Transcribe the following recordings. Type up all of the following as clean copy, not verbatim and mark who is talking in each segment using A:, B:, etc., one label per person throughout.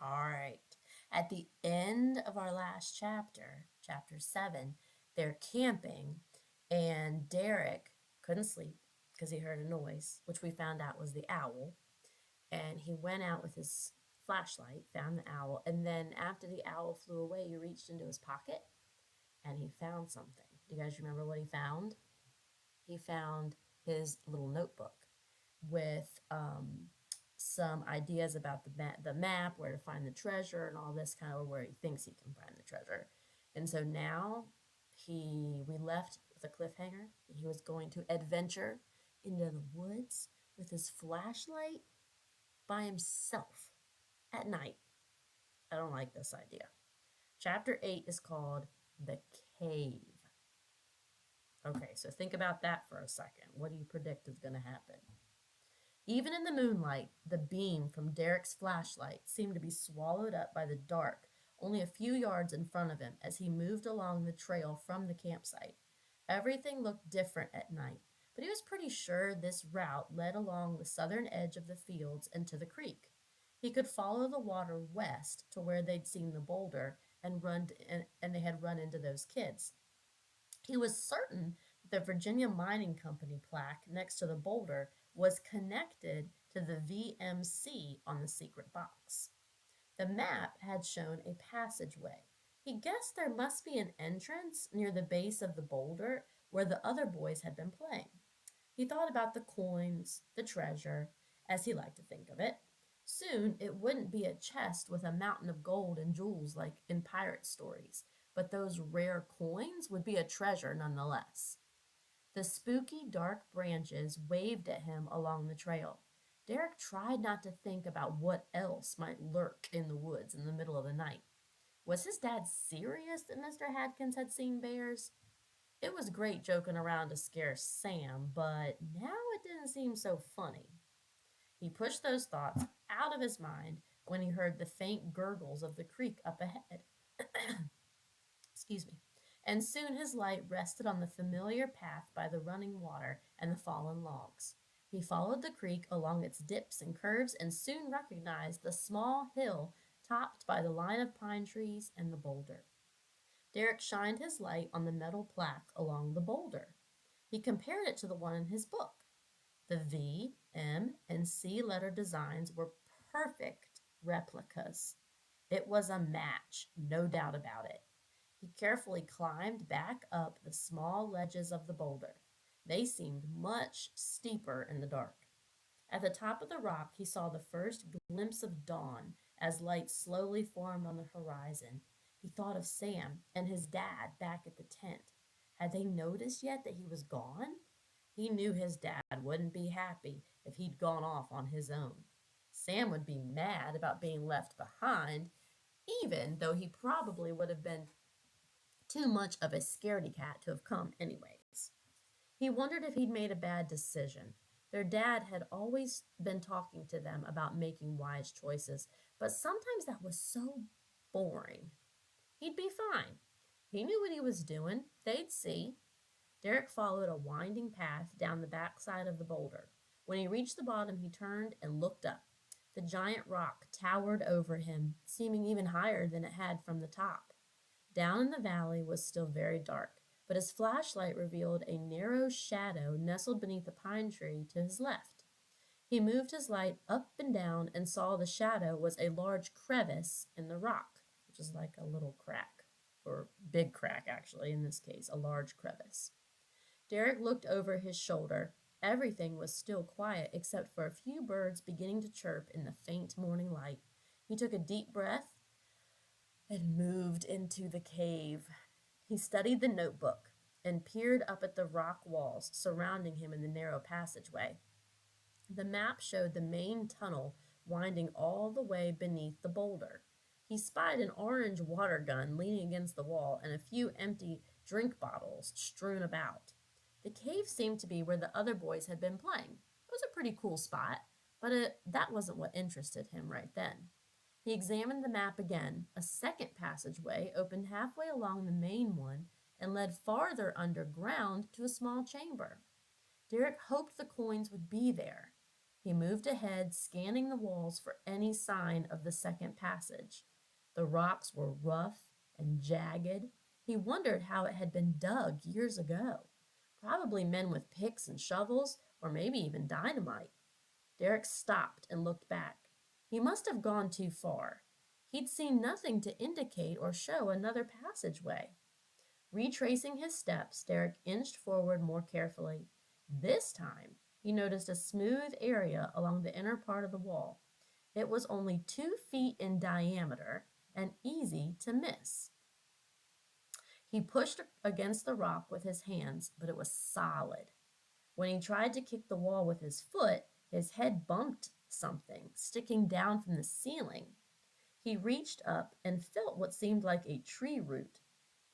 A: All right. At the end of our last chapter, chapter 7, they're camping, and Derek couldn't sleep because he heard a noise, which we found out was the owl. And he went out with his flashlight, found the owl, and then after the owl flew away, he reached into his pocket and he found something. Do you guys remember what he found? He found his little notebook with some ideas about the map, where to find the treasure, and all this kind of where he thinks he can find the treasure. And so now we left with a cliffhanger. He was going to adventure into the woods with his flashlight by himself at night. I don't like this idea. Chapter 8 is called The Cave. Okay, so think about that for a second. What do you predict is going to happen? Even in the moonlight, the beam from Derek's flashlight seemed to be swallowed up by the dark only a few yards in front of him as he moved along the trail from the campsite. Everything looked different at night, but he was pretty sure this route led along the southern edge of the fields and to the creek. He could follow the water west to where they'd seen the boulder and they had run into those kids. He was certain that the Virginia Mining Company plaque next to the boulder was connected to the VMC on the secret box. The map had shown a passageway. He guessed there must be an entrance near the base of the boulder where the other boys had been playing. He thought about the coins, the treasure, as he liked to think of it. Soon it wouldn't be a chest with a mountain of gold and jewels like in pirate stories, but those rare coins would be a treasure nonetheless. The spooky, dark branches waved at him along the trail. Derek tried not to think about what else might lurk in the woods in the middle of the night. Was his dad serious that Mr. Hadkins had seen bears? It was great joking around to scare Sam, but now it didn't seem so funny. He pushed those thoughts out of his mind when he heard the faint gurgles of the creek up ahead. Excuse me. And soon his light rested on the familiar path by the running water and the fallen logs. He followed the creek along its dips and curves and soon recognized the small hill topped by the line of pine trees and the boulder. Derek shined his light on the metal plaque along the boulder. He compared it to the one in his book. The V, M, and C letter designs were perfect replicas. It was a match, no doubt about it. He carefully climbed back up the small ledges of the boulder. They seemed much steeper in the dark. At the top of the rock, he saw the first glimpse of dawn as light slowly formed on the horizon. He thought of Sam and his dad back at the tent. Had they noticed yet that he was gone? He knew his dad wouldn't be happy if he'd gone off on his own. Sam would be mad about being left behind, even though he probably would have been too much of a scaredy cat to have come anyways. He wondered if he'd made a bad decision. Their dad had always been talking to them about making wise choices, but sometimes that was so boring. He'd be fine. He knew what he was doing. They'd see. Derek followed a winding path down the backside of the boulder. When he reached the bottom, he turned and looked up. The giant rock towered over him, seeming even higher than it had from the top. Down in the valley was still very dark, but his flashlight revealed a narrow shadow nestled beneath a pine tree to his left. He moved his light up and down and saw the shadow was a large crevice in the rock, which is like a little crack, or big crack actually, in this case, a large crevice. Derek looked over his shoulder. Everything was still quiet except for a few birds beginning to chirp in the faint morning light. He took a deep breath and moved into the cave. He studied the notebook and peered up at the rock walls surrounding him in the narrow passageway. The map showed the main tunnel winding all the way beneath the boulder. He spied an orange water gun leaning against the wall and a few empty drink bottles strewn about. The cave seemed to be where the other boys had been playing. It was a pretty cool spot, but that wasn't what interested him right then. He examined the map again. A second passageway opened halfway along the main one and led farther underground to a small chamber. Derek hoped the coins would be there. He moved ahead, scanning the walls for any sign of the second passage. The rocks were rough and jagged. He wondered how it had been dug years ago. Probably men with picks and shovels, or maybe even dynamite. Derek stopped and looked back. He must have gone too far. He'd seen nothing to indicate or show another passageway. Retracing his steps, Derek inched forward more carefully. This time, he noticed a smooth area along the inner part of the wall. It was only 2 feet in diameter and easy to miss. He pushed against the rock with his hands, but it was solid. When he tried to kick the wall with his foot, his head bumped something sticking down from the ceiling. He reached up and felt what seemed like a tree root.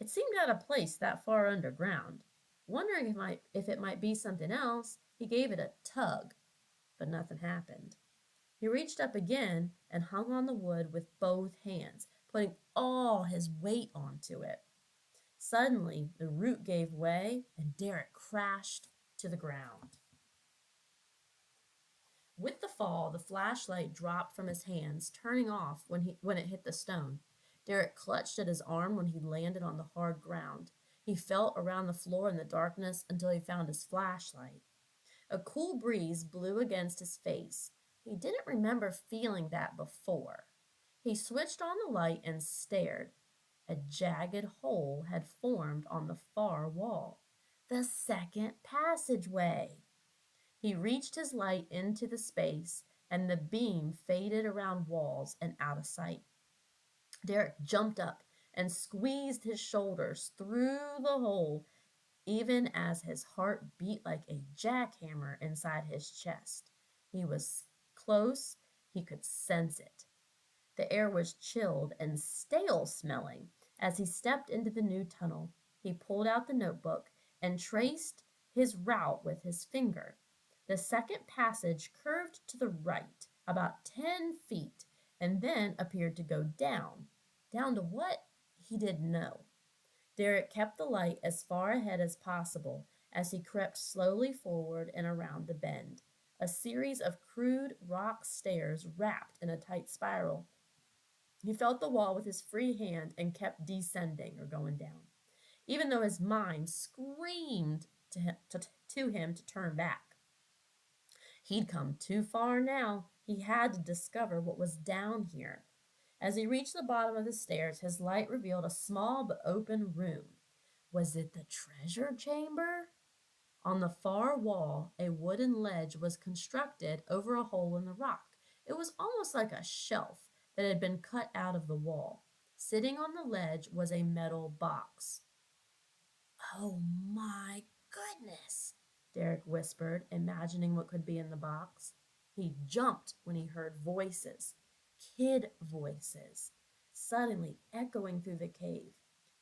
A: It seemed out of place that far underground. Wondering if it might be something else, he gave it a tug, but nothing happened. He reached up again and hung on the wood with both hands, putting all his weight onto it. Suddenly, the root gave way and Derek crashed to the ground. With the fall, the flashlight dropped from his hands, turning off when it hit the stone. Derek clutched at his arm when he landed on the hard ground. He felt around the floor in the darkness until he found his flashlight. A cool breeze blew against his face. He didn't remember feeling that before. He switched on the light and stared. A jagged hole had formed on the far wall. The second passageway. He reached his light into the space, and the beam faded around walls and out of sight. Derek jumped up and squeezed his shoulders through the hole, even as his heart beat like a jackhammer inside his chest. He was close, he could sense it. The air was chilled and stale smelling. As he stepped into the new tunnel, he pulled out the notebook and traced his route with his finger. The second passage curved to the right about 10 feet and then appeared to go down. Down to what? He didn't know. Derek kept the light as far ahead as possible as he crept slowly forward and around the bend. A series of crude rock stairs wrapped in a tight spiral. He felt the wall with his free hand and kept descending or going down, even though his mind screamed to him to turn back. He'd come too far now. He had to discover what was down here. As he reached the bottom of the stairs, his light revealed a small but open room. Was it the treasure chamber? On the far wall, a wooden ledge was constructed over a hole in the rock. It was almost like a shelf that had been cut out of the wall. Sitting on the ledge was a metal box. Oh my goodness, Derek whispered, imagining what could be in the box. He jumped when he heard voices, kid voices, suddenly echoing through the cave.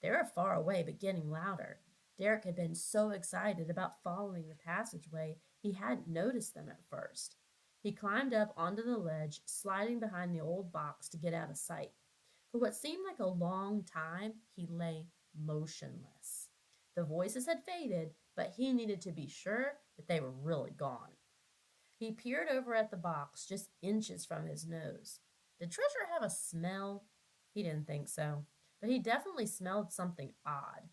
A: They were far away, but getting louder. Derek had been so excited about following the passageway, he hadn't noticed them at first. He climbed up onto the ledge, sliding behind the old box to get out of sight. For what seemed like a long time, he lay motionless. The voices had faded, but he needed to be sure that they were really gone. He peered over at the box just inches from his nose. Did Treasure have a smell? He didn't think so, but he definitely smelled something odd.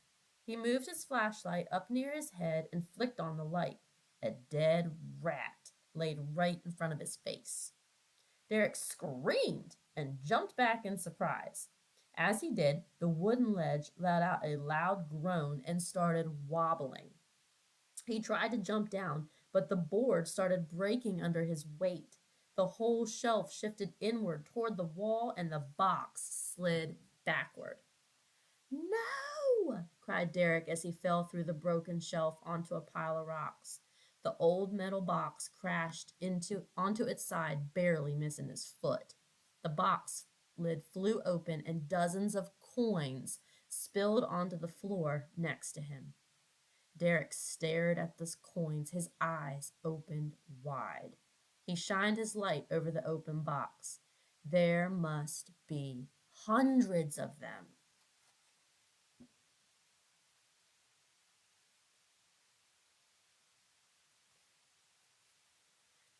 A: He moved his flashlight up near his head and flicked on the light. A dead rat laid right in front of his face. Derek screamed and jumped back in surprise. As he did, the wooden ledge let out a loud groan and started wobbling. He tried to jump down, but the board started breaking under his weight. The whole shelf shifted inward toward the wall and the box slid backward. No! Cried Derek as he fell through the broken shelf onto a pile of rocks. The old metal box crashed onto its side, barely missing his foot. The box lid flew open and dozens of coins spilled onto the floor next to him. Derek stared at the coins, his eyes opened wide. He shined his light over the open box. There must be hundreds of them.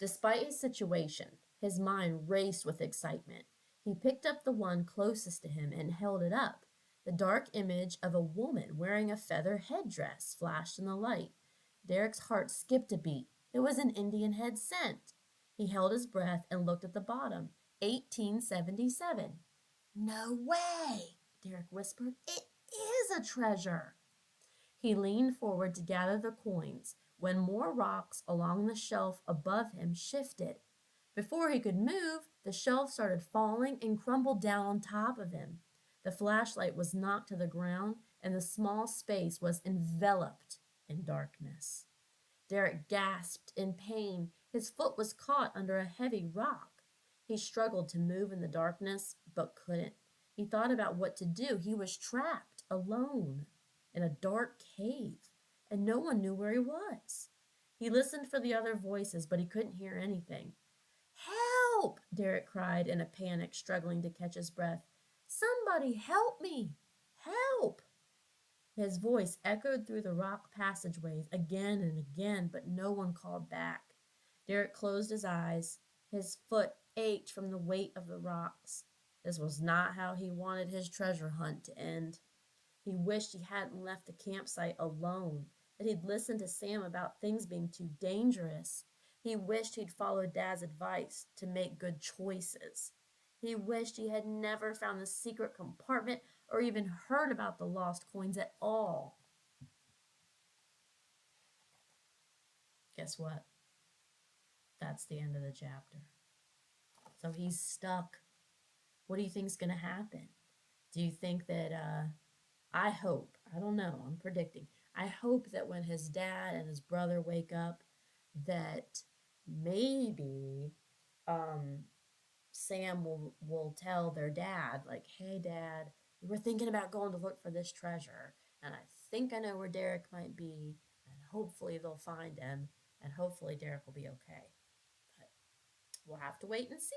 A: Despite his situation, his mind raced with excitement. He picked up the one closest to him and held it up. The dark image of a woman wearing a feather headdress flashed in the light. Derek's heart skipped a beat. It was an Indian head cent. He held his breath and looked at the bottom. 1877. No way, Derek whispered. It is a treasure. He leaned forward to gather the coins when more rocks along the shelf above him shifted. Before he could move, the shelf started falling and crumbled down on top of him. The flashlight was knocked to the ground, and the small space was enveloped in darkness. Derek gasped in pain. His foot was caught under a heavy rock. He struggled to move in the darkness, but couldn't. He thought about what to do. He was trapped, alone, in a dark cave, and no one knew where he was. He listened for the other voices, but he couldn't hear anything. Help! Derek cried in a panic, struggling to catch his breath. Somebody help me! Help! His voice echoed through the rock passageways again and again, but no one called back. Derek closed his eyes. His foot ached from the weight of the rocks. This was not how he wanted his treasure hunt to end. He wished he hadn't left the campsite alone, that he'd listened to Sam about things being too dangerous. He wished he'd followed Dad's advice to make good choices. He wished he had never found the secret compartment or even heard about the lost coins at all. Guess what? That's the end of the chapter. So he's stuck. What do you think's going to happen? Do you think that, I hope, I don't know, I'm predicting, I hope that when his dad and his brother wake up, that maybe Sam will tell their dad, like, hey, Dad, we were thinking about going to look for this treasure, and I think I know where Derek might be, and hopefully they'll find him, and hopefully Derek will be okay. But we'll have to wait and see.